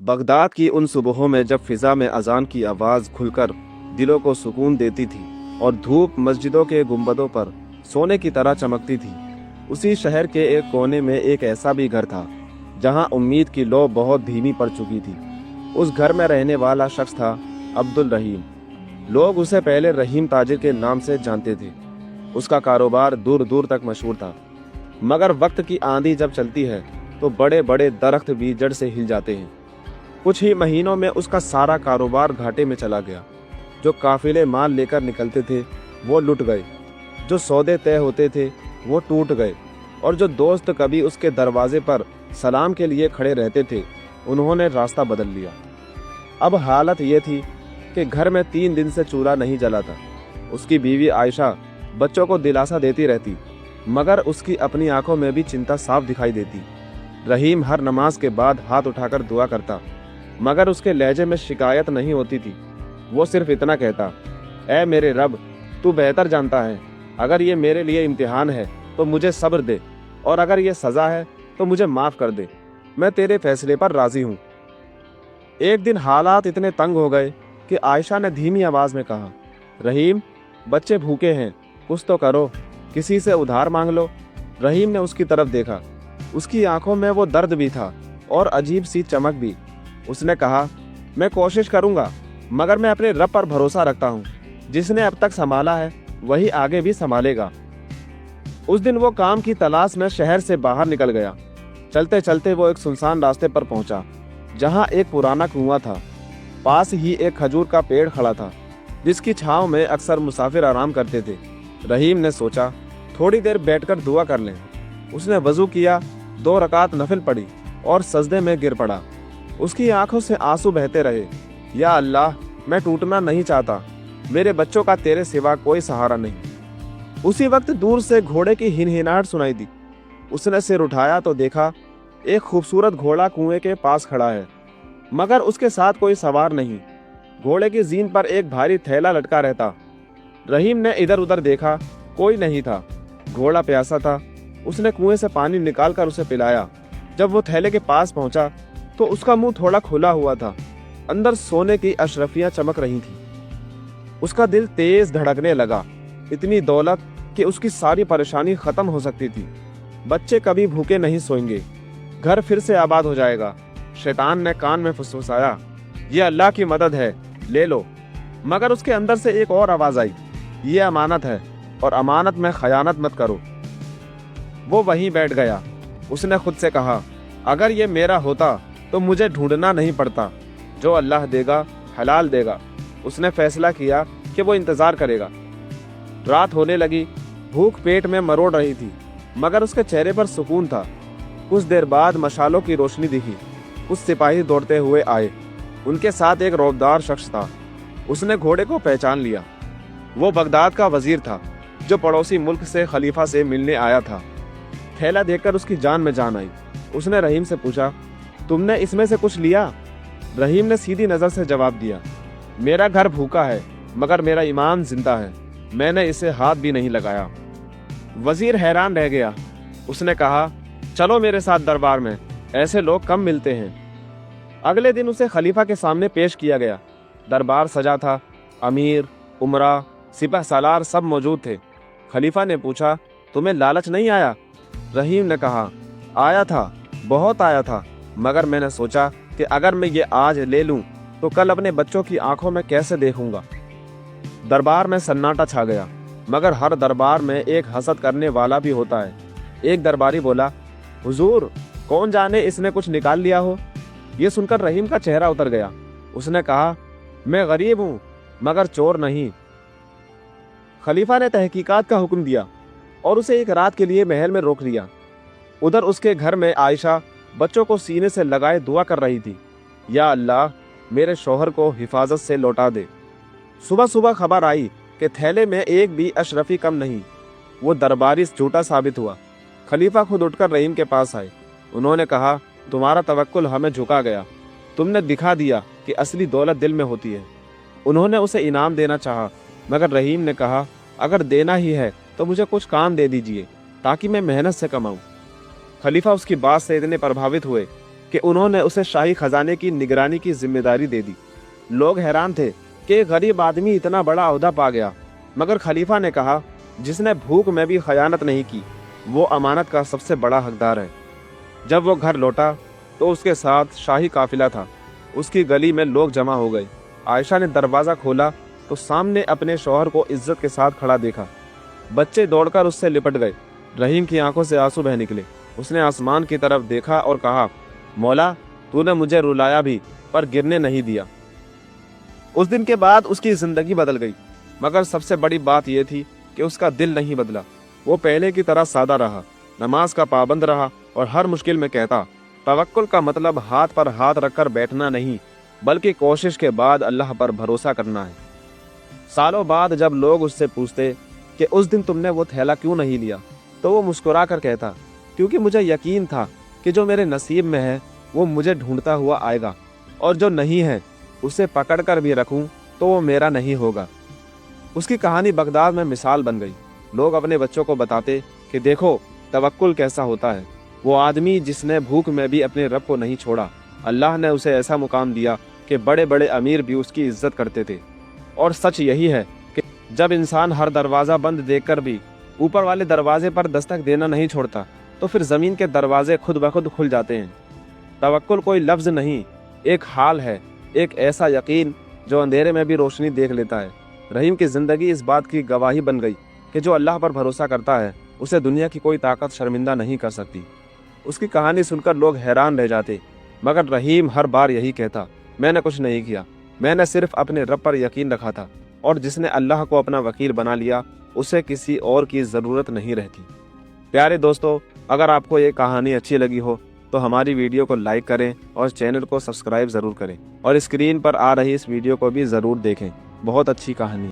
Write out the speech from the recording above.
Baghdad की उन सुबहों में जब फिजा में अजान की आवाज़ खुलकर दिलों को सुकून देती थी और धूप मस्जिदों के गुंबदों पर सोने की तरह चमकती थी, उसी शहर के एक कोने में एक ऐसा भी घर था जहां उम्मीद की लौ बहुत धीमी पड़ चुकी थी। उस घर में रहने वाला शख्स था अब्दुल रहीम। लोग उसे पहले रहीम ताजिर के नाम से जानते थे। उसका कारोबार दूर दूर तक मशहूर था, मगर वक्त की आंधी जब चलती है तो बड़े बड़े दरख्त भी जड़ से हिल जाते हैं। कुछ ही महीनों में उसका सारा कारोबार घाटे में चला गया। जो काफिले माल लेकर निकलते थे वो लुट गए, जो सौदे तय होते थे वो टूट गए, और जो दोस्त कभी उसके दरवाजे पर सलाम के लिए खड़े रहते थे उन्होंने रास्ता बदल लिया। अब हालत ये थी कि घर में 3 दिन से चूल्हा नहीं जला था। उसकी बीवी आयशा बच्चों को दिलासा देती रहती, मगर उसकी अपनी आंखों में भी चिंता साफ दिखाई देती। रहीम हर नमाज के बाद हाथ उठाकर दुआ करता, मगर उसके लहजे में शिकायत नहीं होती थी। वो सिर्फ इतना कहता, ऐ मेरे रब, तू बेहतर जानता है। अगर ये मेरे लिए इम्तिहान है तो मुझे सब्र दे, और अगर ये सज़ा है तो मुझे माफ़ कर दे। मैं तेरे फैसले पर राज़ी हूँ। एक दिन हालात इतने तंग हो गए कि आयशा ने धीमी आवाज़ में कहा, रहीम, बच्चे भूखे हैं, कुछ तो करो, किसी से उधार मांग लो। रहीम ने उसकी तरफ देखा। उसकी आंखों में वो दर्द भी था और अजीब सी चमक भी। उसने कहा, मैं कोशिश करूंगा, मगर मैं अपने रब पर भरोसा रखता हूँ। जिसने अब तक संभाला है वही आगे भी संभालेगा। उस दिन वो काम की तलाश में शहर से बाहर निकल गया। चलते चलते वो एक सुनसान रास्ते पर पहुंचा जहां एक पुराना कुआं था। पास ही एक खजूर का पेड़ खड़ा था जिसकी छांव में अक्सर मुसाफिर आराम करते थे। रहीम ने सोचा, थोड़ी देर बैठकर दुआ कर लें। उसने वजू किया, 2 रकात नफिल पढ़ी और सजदे में गिर पड़ा। उसकी आंखों से आंसू बहते रहे। या अल्लाह, मैं टूटना नहीं चाहता। मेरे बच्चों का तेरे सिवा कोई सहारा नहीं। उसी वक्त दूर से घोड़े की हिनहिनाहट सुनाई दी। उसने सिर उठाया तो देखा एक खूबसूरत घोड़ा कुएं के पास खड़ा है, मगर उसके साथ कोई सवार नहीं। घोड़े की जीन पर एक भारी थैला लटका रहता। रहीम ने इधर उधर देखा, कोई नहीं था। घोड़ा प्यासा था। उसने कुएं से पानी निकालकर उसे पिलाया। जब वो थैले के पास पहुंचा तो उसका मुंह थोड़ा खुला हुआ था। अंदर सोने की अशरफियां चमक रही थी। उसका दिल तेज धड़कने लगा। इतनी दौलत कि उसकी सारी परेशानी खत्म हो सकती थी। बच्चे कभी भूखे नहीं सोएंगे, घर फिर से आबाद हो जाएगा। शैतान ने कान में फुसफुसाया, ये अल्लाह की मदद है, ले लो। मगर उसके अंदर से एक और आवाज आई, ये अमानत है और अमानत में खयानत मत करो। वो वहीं बैठ गया। उसने खुद से कहा, अगर ये मेरा होता तो मुझे ढूंढना नहीं पड़ता। जो अल्लाह देगा हलाल देगा। उसने फैसला किया कि वो इंतज़ार करेगा। रात होने लगी। भूख पेट में मरोड़ रही थी, मगर उसके चेहरे पर सुकून था। कुछ देर बाद मशालों की रोशनी दिखी। कुछ सिपाही दौड़ते हुए आए। उनके साथ एक रौबदार शख्स था। उसने घोड़े को पहचान लिया। वो बगदाद का वजीर था जो पड़ोसी मुल्क से खलीफा से मिलने आया था। थैला देखकर उसकी जान में जान आई। उसने रहीम से पूछा, तुमने इसमें से कुछ लिया? रहीम ने सीधी नज़र से जवाब दिया, मेरा घर भूखा है, मगर मेरा ईमान जिंदा है। मैंने इसे हाथ भी नहीं लगाया। वजीर हैरान रह गया। उसने कहा, चलो मेरे साथ दरबार में, ऐसे लोग कम मिलते हैं। अगले दिन उसे खलीफा के सामने पेश किया गया। दरबार सजा था। अमीर, उमरा, सिपह सालार सब मौजूद थे। खलीफा ने पूछा, तुम्हें लालच नहीं आया? रहीम ने कहा, आया था, बहुत आया था, मगर मैंने सोचा कि अगर मैं ये आज ले लूं तो कल अपने बच्चों की आंखों में कैसे देखूंगा। दरबार में सन्नाटा छा गया, मगर हर दरबार में एक हसद करने वाला भी होता है। एक दरबारी बोला, हुजूर, कौन जाने इसने कुछ निकाल लिया हो। ये सुनकर रहीम का चेहरा उतर गया। उसने कहा, मैं गरीब हूं, मगर चोर नहीं। खलीफा ने तहकीकात का हुक्म दिया और उसे एक रात के लिए महल में रोक लिया। उधर उसके घर में आयशा बच्चों को सीने से लगाए दुआ कर रही थी, या अल्लाह, मेरे शौहर को हिफाजत से लौटा दे। सुबह सुबह खबर आई कि थैले में एक भी अशरफी कम नहीं। वो दरबारी झूठा साबित हुआ। खलीफा खुद उठकर रहीम के पास आए। उन्होंने कहा, तुम्हारा तवक्कुल हमें झुका गया। तुमने दिखा दिया कि असली दौलत दिल में होती है। उन्होंने उसे इनाम देना चाहा, मगर रहीम ने कहा, अगर देना ही है तो मुझे कुछ काम दे दीजिए ताकि मैं मेहनत से कमाऊं। खलीफा उसकी बात से इतने प्रभावित हुए कि उन्होंने उसे शाही खजाने की निगरानी की जिम्मेदारी दे दी। लोग हैरान थे कि एक गरीब आदमी इतना बड़ा ओहदा पा गया, मगर खलीफा ने कहा, जिसने भूख में भी खयानत नहीं की वो अमानत का सबसे बड़ा हकदार है। जब वो घर लौटा तो उसके साथ शाही काफिला था। उसकी गली में लोग जमा हो गए। आयशा ने दरवाज़ा खोला तो सामने अपने शौहर को इज्जत के साथ खड़ा देखा। बच्चे दौड़कर उससे लिपट गए। रहीम की आंखों से आंसू बह निकले। उसने आसमान की तरफ देखा और कहा, मौला, तूने मुझे रुलाया भी पर गिरने नहीं दिया। उस दिन के बाद उसकी ज़िंदगी बदल गई, मगर सबसे बड़ी बात यह थी कि उसका दिल नहीं बदला। वो पहले की तरह सादा रहा, नमाज का पाबंद रहा और हर मुश्किल में कहता, तवक्कुल का मतलब हाथ पर हाथ रखकर बैठना नहीं, बल्कि कोशिश के बाद अल्लाह पर भरोसा करना है। सालों बाद जब लोग उससे पूछते कि उस दिन तुमने वो थैला क्यों नहीं लिया, तो वो मुस्कुरा कर कहता, क्योंकि मुझे यकीन था कि जो मेरे नसीब में है वो मुझे ढूंढता हुआ आएगा, और जो नहीं है उसे पकड़ कर भी रखूं तो वो मेरा नहीं होगा। उसकी कहानी बगदाद में मिसाल बन गई। लोग अपने बच्चों को बताते कि देखो तवक्कुल कैसा होता है। वो आदमी जिसने भूख में भी अपने रब को नहीं छोड़ा, अल्लाह ने उसे ऐसा मुकाम दिया कि बड़े बड़े अमीर भी उसकी इज्जत करते थे। और सच यही है कि जब इंसान हर दरवाज़ा बंद देखकर भी ऊपर वाले दरवाजे पर दस्तक देना नहीं छोड़ता, तो फिर ज़मीन के दरवाजे खुद ब खुद खुल जाते हैं। तवक्कुल कोई लफ्ज़ नहीं, एक हाल है, एक ऐसा यकीन जो अंधेरे में भी रोशनी देख लेता है। रहीम की ज़िंदगी इस बात की गवाही बन गई कि जो अल्लाह पर भरोसा करता है उसे दुनिया की कोई ताकत शर्मिंदा नहीं कर सकती। उसकी कहानी सुनकर लोग हैरान रह जाते, मगर रहीम हर बार यही कहता, मैंने कुछ नहीं किया, मैंने सिर्फ अपने रब पर यकीन रखा था, और जिसने अल्लाह को अपना वकील बना लिया उसे किसी और की ज़रूरत नहीं रहती। प्यारे दोस्तों, अगर आपको ये कहानी अच्छी लगी हो तो हमारी वीडियो को लाइक करें और चैनल को सब्सक्राइब ज़रूर करें, और स्क्रीन पर आ रही इस वीडियो को भी ज़रूर देखें। बहुत अच्छी कहानी।